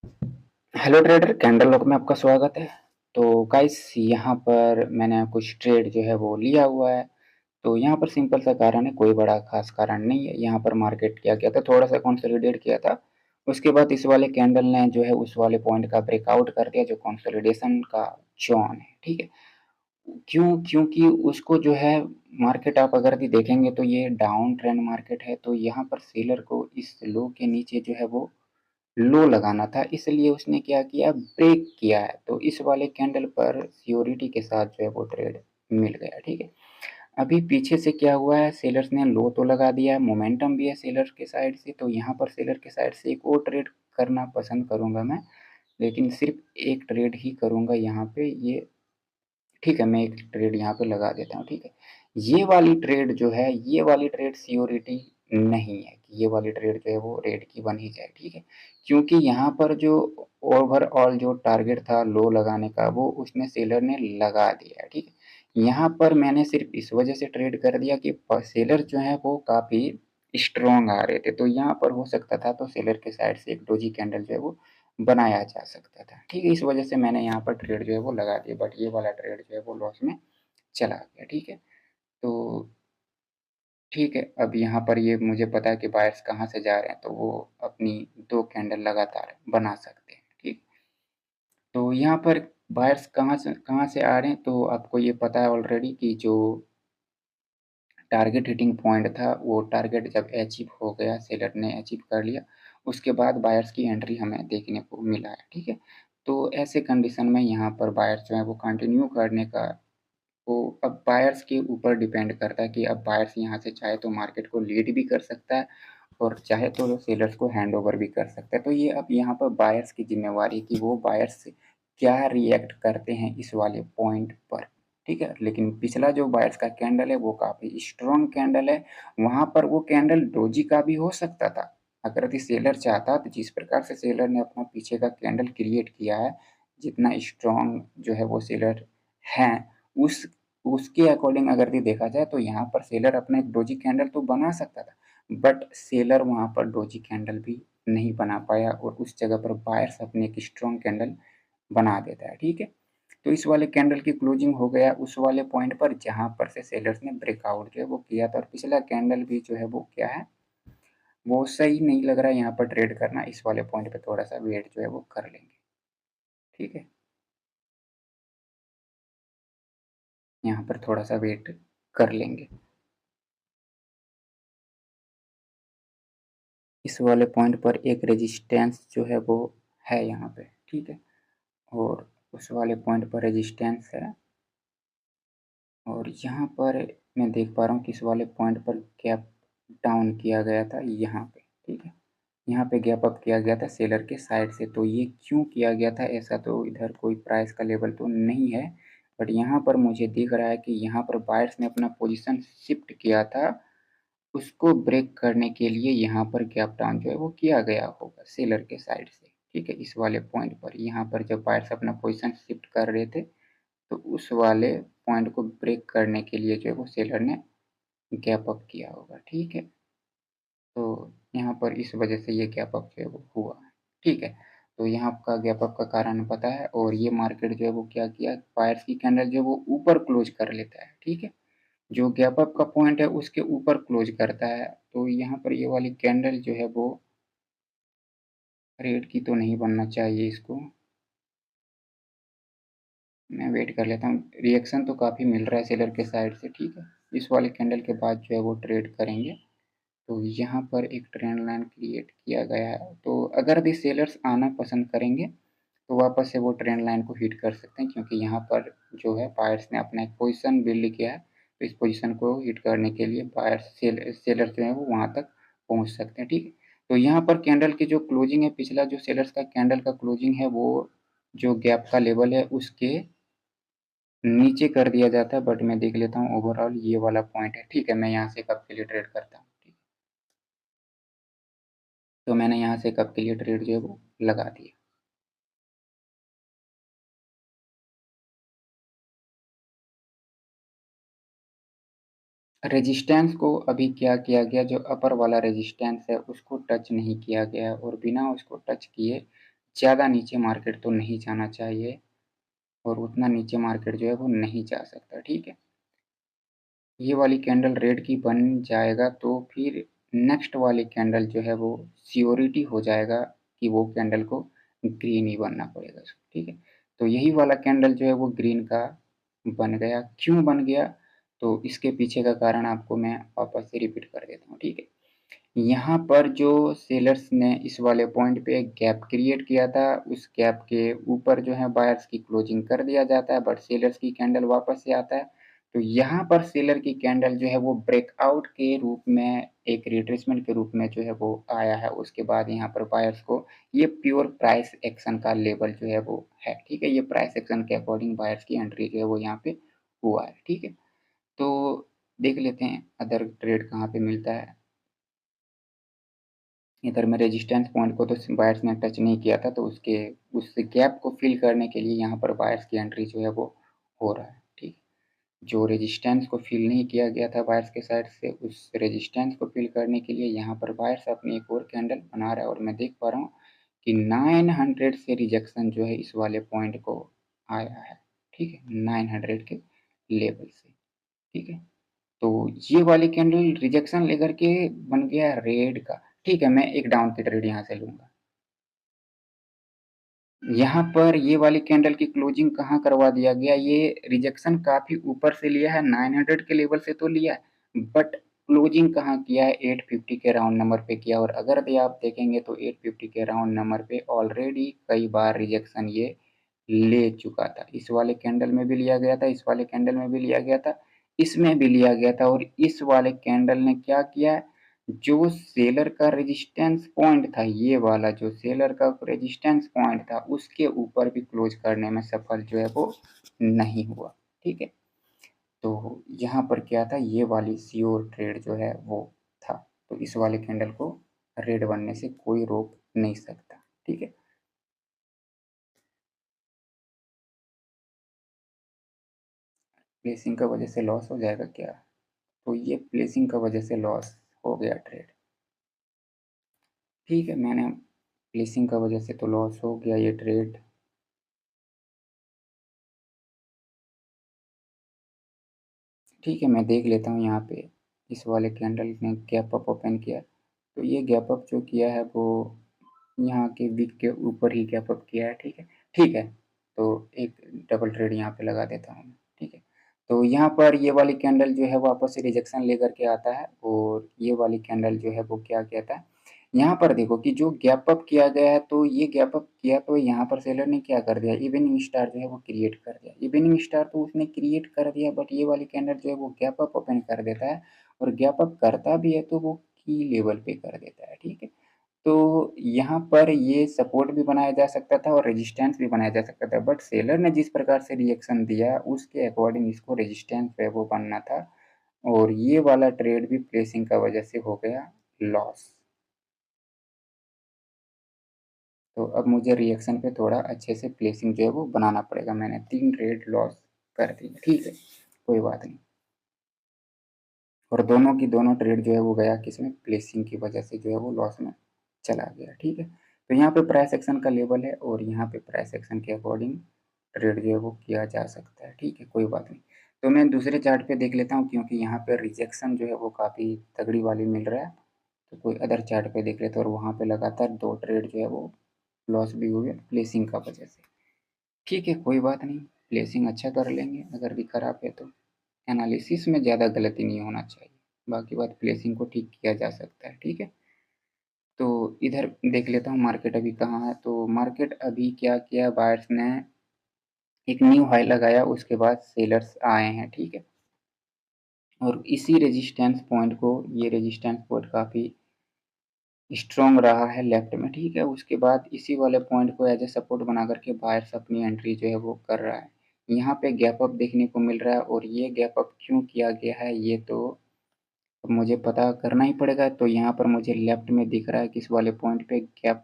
Hello trader, candle lock में आपका स्वागत है। तो गाइस, यहाँ पर मैंने कुछ ट्रेड जो है वो लिया हुआ है। तो यहाँ पर सिंपल सा कारण है, कोई बड़ा खास कारण नहीं है। यहाँ पर मार्केट क्या किया था, थोड़ा सा कंसोलिडेट किया था। उसके बाद इस वाले कैंडल ने जो है उस वाले पॉइंट का ब्रेकआउट कर दिया जो कंसोलिडेशन का जोन है। ठीक है, क्योंकि उसको जो है मार्केट आप अगर भी देखेंगे तो ये डाउन ट्रेंड मार्केट है। तो यहाँ पर सेलर को इस लो के नीचे जो है वो लो लगाना था, इसलिए उसने क्या किया, ब्रेक किया है। तो इस वाले कैंडल पर सियोरिटी के साथ जो है वो ट्रेड मिल गया। ठीक है, अभी पीछे से क्या हुआ है, सेलर्स ने लो तो लगा दिया है, मोमेंटम भी है सेलर के साइड से। तो यहाँ पर सेलर के साइड से एक और ट्रेड करना पसंद करूंगा मैं, लेकिन सिर्फ एक ट्रेड ही करूंगा यहाँ पे ये। ठीक है, मैं एक ट्रेड यहाँ पे लगा देता हूँ। ठीक है, ये वाली ट्रेड जो है, ये वाली ट्रेड सियोरिटी नहीं है कि ये वाली ट्रेड जो है वो रेड की बन ही जाए। ठीक है, क्योंकि यहाँ पर जो ओवरऑल जो टारगेट था लो लगाने का, वो उसने सेलर ने लगा दिया। ठीक है, यहाँ पर मैंने सिर्फ इस वजह से ट्रेड कर दिया कि सेलर जो है वो काफ़ी स्ट्रॉन्ग आ रहे थे। तो यहाँ पर हो सकता था तो सेलर के साइड से एक डोजी कैंडल जो है वो बनाया जा सकता था। ठीक है, इस वजह से मैंने यहाँ पर ट्रेड जो है वो लगा दिया, बट ये वाला ट्रेड जो है वो लॉस में चला गया। ठीक है, तो ठीक है, अब यहाँ पर ये मुझे पता है कि बायर्स कहाँ से जा रहे हैं, तो वो अपनी 2 कैंडल लगातार बना सकते हैं। ठीक, तो यहाँ पर बायर्स कहाँ से आ रहे हैं, तो आपको ये पता है ऑलरेडी कि जो टारगेट हिटिंग पॉइंट था, वो टारगेट जब अचीव हो गया, सेलर ने अचीव कर लिया, उसके बाद बायर्स की एंट्री हमें देखने को मिला है। ठीक है, तो ऐसे कंडीशन में यहाँ पर बायर्स जो है वो कंटिन्यू करने का, वो अब बायर्स के ऊपर डिपेंड करता है कि अब बायर्स यहाँ से चाहे तो मार्केट को लीड भी कर सकता है और चाहे तो सेलर्स को हैंड ओवर भी कर सकता है। तो ये अब यहाँ पर बायर्स की जिम्मेवारी कि वो बायर्स क्या रिएक्ट करते हैं इस वाले पॉइंट पर। ठीक है, लेकिन पिछला जो बायर्स का कैंडल है वो काफ़ी स्ट्रॉन्ग कैंडल है। वहाँ पर वो कैंडल डोजी का भी हो सकता था अगर यदि सेलर चाहता। तो जिस प्रकार से सेलर ने अपना पीछे का कैंडल क्रिएट किया है, जितना स्ट्रॉन्ग जो है वो सेलर हैं, उस उसके अकॉर्डिंग अगर भी देखा जाए तो यहाँ पर सेलर अपना एक डोजी कैंडल तो बना सकता था, बट सेलर वहाँ पर डोजी कैंडल भी नहीं बना पाया और उस जगह पर बायर्स अपने एक स्ट्रॉन्ग कैंडल बना देता है। ठीक है, तो इस वाले कैंडल की क्लोजिंग हो गया उस वाले पॉइंट पर जहाँ पर से सेलर्स ने ब्रेकआउट जो है वो किया था, और पिछला कैंडल भी जो है वो क्या है, वो सही नहीं लग रहा है यहाँ पर ट्रेड करना। इस वाले पॉइंट पे थोड़ा सा वेट जो है वो कर लेंगे। ठीक है, यहाँ पर थोड़ा सा वेट कर लेंगे। इस वाले पॉइंट पर एक रेजिस्टेंस जो है वो है यहाँ पे। ठीक है, और उस वाले पॉइंट पर रेजिस्टेंस है, और यहाँ पर मैं देख पा रहा हूँ कि इस वाले पॉइंट पर गैप डाउन किया गया था यहाँ पे। ठीक है, यहाँ पे गैप अप किया गया था सेलर के साइड से। तो ये क्यों किया गया था, ऐसा तो इधर कोई प्राइस का लेवल तो नहीं है, बट यहाँ पर मुझे दिख रहा है कि यहाँ पर बायर्स ने अपना पोजीशन शिफ्ट किया था, उसको ब्रेक करने के लिए यहाँ पर गैप डाउन जो है वो किया गया होगा सेलर के साइड से। ठीक है, इस वाले पॉइंट पर यहाँ पर जब बायर्स अपना पोजीशन शिफ्ट कर रहे थे, तो उस वाले पॉइंट को ब्रेक करने के लिए जो है वो सेलर ने गैप अप किया होगा। ठीक है, तो यहाँ पर इस वजह से ये गैप अप जो है वो हुआ। ठीक है, तो यहाँ का गैप अप का कारण पता है, और ये मार्केट जो है वो क्या किया, बायर्स की कैंडल जो है वो ऊपर क्लोज कर लेता है। ठीक है, जो गैप अप का पॉइंट है उसके ऊपर क्लोज करता है। तो यहाँ पर ये वाली कैंडल जो है वो रेड की तो नहीं बनना चाहिए इसको। मैं वेट कर लेता हूँ, रिएक्शन तो काफ़ी मिल रहा है सेलर के साइड से। ठीक है, इस वाले कैंडल के बाद जो है वो ट्रेड करेंगे। तो यहाँ पर एक ट्रेंड लाइन क्रिएट किया गया है, तो अगर भी सेलर्स आना पसंद करेंगे तो वापस से वो ट्रेंड लाइन को हिट कर सकते हैं, क्योंकि यहाँ पर जो है बायर्स ने अपना एक पोजीशन बिल्ड किया है। तो इस पोजीशन को हिट करने के लिए बायर्स सेलर जो है वो वहाँ तक पहुँच सकते हैं। ठीक है, तो यहाँ पर कैंडल की जो क्लोजिंग है, पिछला जो सेलर्स का कैंडल का क्लोजिंग है, वो जो गैप का लेवल है उसके नीचे कर दिया जाता है। बट मैं देख लेता हूँ ओवरऑल ये वाला पॉइंट है। ठीक है, मैं यहाँ से कब के लिए ट्रेड करता हूँ। ठीक, तो मैंने यहाँ से कब के लिए ट्रेड जो है वो लगा दिया। रेजिस्टेंस को अभी क्या किया गया, जो अपर वाला रेजिस्टेंस है उसको टच नहीं किया गया, और बिना उसको टच किए ज़्यादा नीचे मार्केट तो नहीं जाना चाहिए और उतना नीचे मार्केट जो है वो नहीं जा सकता, ठीक है। ये वाली कैंडल रेड की बन जाएगा तो फिर नेक्स्ट वाली कैंडल जो है वो श्योरिटी हो जाएगा कि वो कैंडल को ग्रीन ही बनना पड़ेगा इसको, ठीक है। तो यही वाला कैंडल जो है वो ग्रीन का बन गया। क्यों बन गया, तो इसके पीछे का कारण आपको मैं वापस से रिपीट कर देता हूँ, ठीक है। यहाँ पर जो सेलर्स ने इस वाले पॉइंट पे गैप क्रिएट किया था, उस गैप के ऊपर जो है बायर्स की क्लोजिंग कर दिया जाता है, बट सेलर्स की कैंडल वापस से आता है। तो यहाँ पर सेलर की कैंडल जो है वो ब्रेकआउट के रूप में, एक रिट्रेसमेंट के रूप में जो है वो आया है। उसके बाद यहाँ पर बायर्स को ये प्योर प्राइस एक्शन का लेवल जो है वो है, ठीक है। ये प्राइस एक्शन के अकॉर्डिंग बायर्स की एंट्री जो है वो यहाँ पे हुआ है, ठीक है। तो देख लेते हैं अदर ट्रेड कहाँ पे मिलता है। इधर में रेजिस्टेंस पॉइंट को तो बायर्स ने टच नहीं किया था, तो उसके उस गैप को फिल करने के लिए यहाँ पर बायर्स की एंट्री जो है वो हो रहा है, ठीक है। जो रेजिस्टेंस को फिल नहीं किया गया था बायर्स के साइड से, उस रेजिस्टेंस को फिल करने के लिए यहाँ पर बायर्स अपनी एक और कैंडल बना रहा है, और मैं देख पा रहा हूँ कि 900 से रिजेक्शन जो है इस वाले पॉइंट को आया है, ठीक है, 900 के लेवल से, ठीक है। तो ये वाली कैंडल रिजेक्शन लेकर के बन गया रेड का, ठीक है। मैं एक डाउन की ट्रेड यहाँ से लूंगा। यहाँ पर ये वाली कैंडल की क्लोजिंग कहाँ करवा दिया गया, ये रिजेक्शन काफी ऊपर से लिया है, 900 के लेवल से तो लिया है, बट क्लोजिंग कहाँ किया है, 850 के राउंड नंबर पे किया। और अगर भी आप देखेंगे तो 850 के राउंड नंबर पे ऑलरेडी कई बार रिजेक्शन ये ले चुका था। इस वाले कैंडल में भी लिया गया था, इस वाले कैंडल में भी लिया गया था, इसमें भी लिया गया था। और इस वाले कैंडल ने क्या किया, जो सेलर का रेजिस्टेंस पॉइंट था, ये वाला जो सेलर का रेजिस्टेंस पॉइंट था, उसके ऊपर भी क्लोज करने में सफल जो है वो नहीं हुआ, ठीक है। तो यहाँ पर क्या था, ये वाली श्योर ट्रेड जो है वो था। तो इस वाले कैंडल को रेड बनने से कोई रोक नहीं सकता, ठीक है। प्लेसिंग का वजह से लॉस हो जाएगा क्या, तो ये प्लेसिंग का वजह से लॉस हो गया ट्रेड, ठीक है। मैंने प्लेसिंग का वजह से तो लॉस हो गया ये ट्रेड, ठीक है। मैं देख लेता हूँ यहाँ पे इस वाले कैंडल ने गैप अप ओपन किया, तो ये गैप अप जो किया है वो यहाँ के विक के ऊपर ही गैप अप किया है, ठीक है, ठीक है। तो एक डबल ट्रेड यहाँ पे लगा देता हूँ, ठीक है। तो यहाँ पर ये वाली कैंडल जो है वापस से रिजेक्शन लेकर के आता है, और ये वाली कैंडल जो है वो क्या कहता है, यहाँ पर देखो कि जो गैप अप किया गया है, तो ये गैप अप किया तो यहाँ पर सेलर ने क्या कर दिया, इवनिंग स्टार जो है वो क्रिएट कर दिया। इवनिंग स्टार तो उसने क्रिएट कर दिया, बट ये वाली कैंडल जो है वो गैप अप ओपन कर देता है, और गैप अप करता भी है तो वो की लेवल पे कर देता है, ठीक है। तो यहाँ पर ये सपोर्ट भी बनाया जा सकता था और रेजिस्टेंस भी बनाया जा सकता था, बट सेलर ने जिस प्रकार से रिएक्शन दिया उसके अकॉर्डिंग इसको रेजिस्टेंस पे वो बनना था, और ये वाला ट्रेड भी प्लेसिंग का वजह से हो गया लॉस। तो अब मुझे रिएक्शन पे थोड़ा अच्छे से प्लेसिंग जो है वो बनाना पड़ेगा। मैंने 3 ट्रेड लॉस कर दी, ठीक है, कोई बात नहीं। और दोनों की दोनों ट्रेड जो है वो गया किसमें, प्लेसिंग की वजह से जो है वो लॉस में चला गया, ठीक है। तो यहाँ पे प्राइस एक्शन का लेवल है, और यहाँ पे प्राइस एक्शन के अकॉर्डिंग ट्रेड जो है वो किया जा सकता है, ठीक है, कोई बात नहीं। तो मैं दूसरे चार्ट पे देख लेता हूँ, क्योंकि यहाँ पे रिजेक्शन जो है वो काफ़ी तगड़ी वाली मिल रहा है। तो कोई अदर चार्ट पे देख लेते हैं, और वहाँ पे लगातार 2 ट्रेड जो है वो लॉस भी हुए प्लेसिंग का वजह से, ठीक है, कोई बात नहीं। प्लेसिंग अच्छा कर लेंगे, अगर भी खराब है तो एनालिसिस में ज़्यादा गलती नहीं होना चाहिए, बाकी बात प्लेसिंग को ठीक किया जा सकता है, ठीक है। तो इधर देख लेता हूँ मार्केट अभी कहाँ है। तो मार्केट अभी क्या किया, बायर्स ने एक न्यू हाई लगाया, उसके बाद सेलर्स आए हैं, ठीक है। और इसी रेजिस्टेंस पॉइंट को, ये रेजिस्टेंस पॉइंट काफ़ी स्ट्रॉन्ग रहा है लेफ्ट में, ठीक है। उसके बाद इसी वाले पॉइंट को एज ए सपोर्ट बना करके बायर्स अपनी एंट्री जो है वो कर रहा है। यहाँ पे गैप अप देखने को मिल रहा है, और ये गैप अप क्यों किया गया है ये तो अब मुझे पता करना ही पड़ेगा। तो यहाँ पर मुझे लेफ्ट में दिख रहा है कि इस वाले पॉइंट पे गैप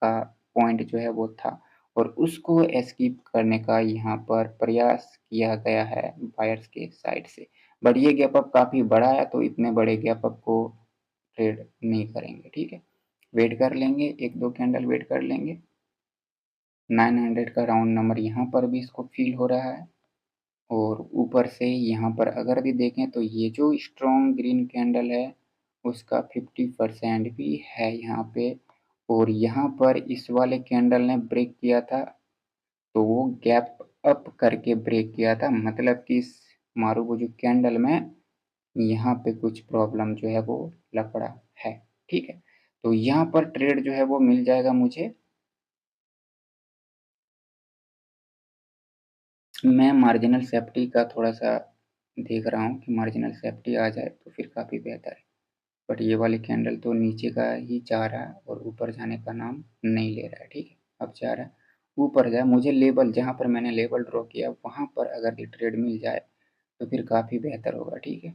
का पॉइंट जो है वो था, और उसको एस्केप करने का यहाँ पर प्रयास किया गया है बायर्स के साइड से। बट ये गैप अप काफ़ी बड़ा है, तो इतने बड़े गैप अप को ट्रेड नहीं करेंगे, ठीक है। वेट कर लेंगे, 1-2 कैंडल वेट कर लेंगे, 900 का राउंड नंबर यहाँ पर भी इसको फील हो रहा है। और ऊपर से यहाँ पर अगर भी देखें तो ये जो स्ट्रॉन्ग ग्रीन कैंडल है उसका 50% भी है यहाँ पे। और यहाँ पर इस वाले कैंडल ने ब्रेक किया था तो वो गैप अप करके ब्रेक किया था, मतलब कि इस मारुति कैंडल में यहाँ पे कुछ प्रॉब्लम जो है वो लफड़ा है। ठीक है, तो यहाँ पर ट्रेड जो है वो मिल जाएगा मुझे। मैं मार्जिनल सेफ्टी का थोड़ा सा देख रहा हूँ कि मार्जिनल सेफ्टी आ जाए तो फिर काफ़ी बेहतर है। बट ये वाली कैंडल तो नीचे का ही जा रहा है और ऊपर जाने का नाम नहीं ले रहा है। ठीक है, अब जा रहा है ऊपर जाए। मुझे लेवल जहाँ पर मैंने लेवल ड्रॉ किया वहाँ पर अगर ये ट्रेड मिल जाए तो फिर काफ़ी बेहतर होगा। ठीक है,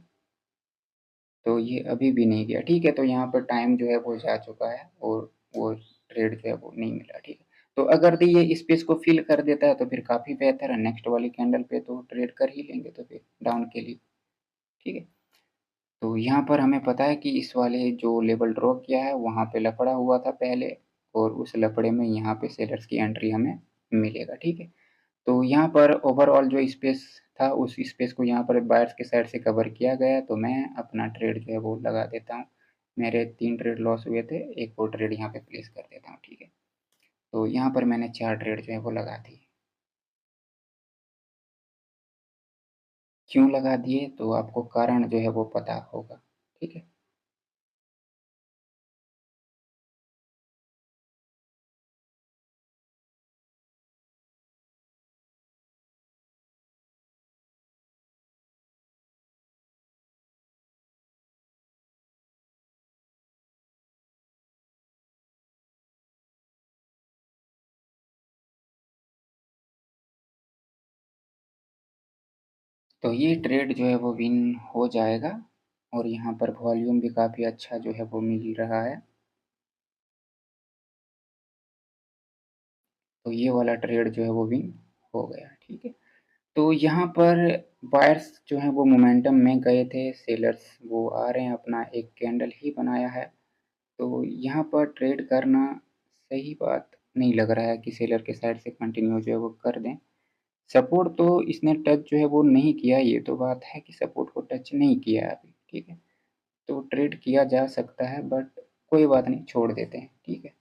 तो ये अभी भी नहीं गया। ठीक है, तो यहाँ पर टाइम जो है वो जा चुका है और वो ट्रेड जो है वो नहीं मिला। ठीक है, तो अगर ये स्पेस को फिल कर देता है तो फिर काफ़ी बेहतर है। नेक्स्ट वाली कैंडल पे तो ट्रेड कर ही लेंगे तो फिर डाउन के लिए। ठीक है, तो यहाँ पर हमें पता है कि इस वाले जो लेवल ड्रॉ किया है वहाँ पे लफड़ा हुआ था पहले और उस लफड़े में यहाँ पे सेलर्स की एंट्री हमें मिलेगा। ठीक है, तो यहाँ पर ओवरऑल जो स्पेस था उस स्पेस को यहाँ पर बायर्स के साइड से कवर किया गया, तो मैं अपना ट्रेड जो है वो लगा देता हूँ। मेरे 3 ट्रेड लॉस हुए थे, एक और ट्रेड यहाँ पे प्लेस कर देता हूँ। ठीक है, तो यहाँ पर मैंने 4 ट्रेड जो है वो लगा दिए। क्यों लगा दिए तो आपको कारण जो है वो पता होगा। ठीक है, तो ये ट्रेड जो है वो विन हो जाएगा और यहाँ पर वॉल्यूम भी काफ़ी अच्छा जो है वो मिल रहा है। तो ये वाला ट्रेड जो है वो विन हो गया। ठीक है, तो यहाँ पर बायर्स जो हैं वो मोमेंटम में गए थे, सेलर्स वो आ रहे हैं, अपना एक कैंडल ही बनाया है। तो यहाँ पर ट्रेड करना सही बात नहीं लग रहा है कि सेलर के साइड से कंटिन्यू जो है वो कर दें। सपोर्ट तो इसने टच जो है वो नहीं किया, ये तो बात है कि सपोर्ट को टच नहीं किया है अभी। ठीक है, तो ट्रेड किया जा सकता है बट कोई बात नहीं, छोड़ देते हैं। ठीक है,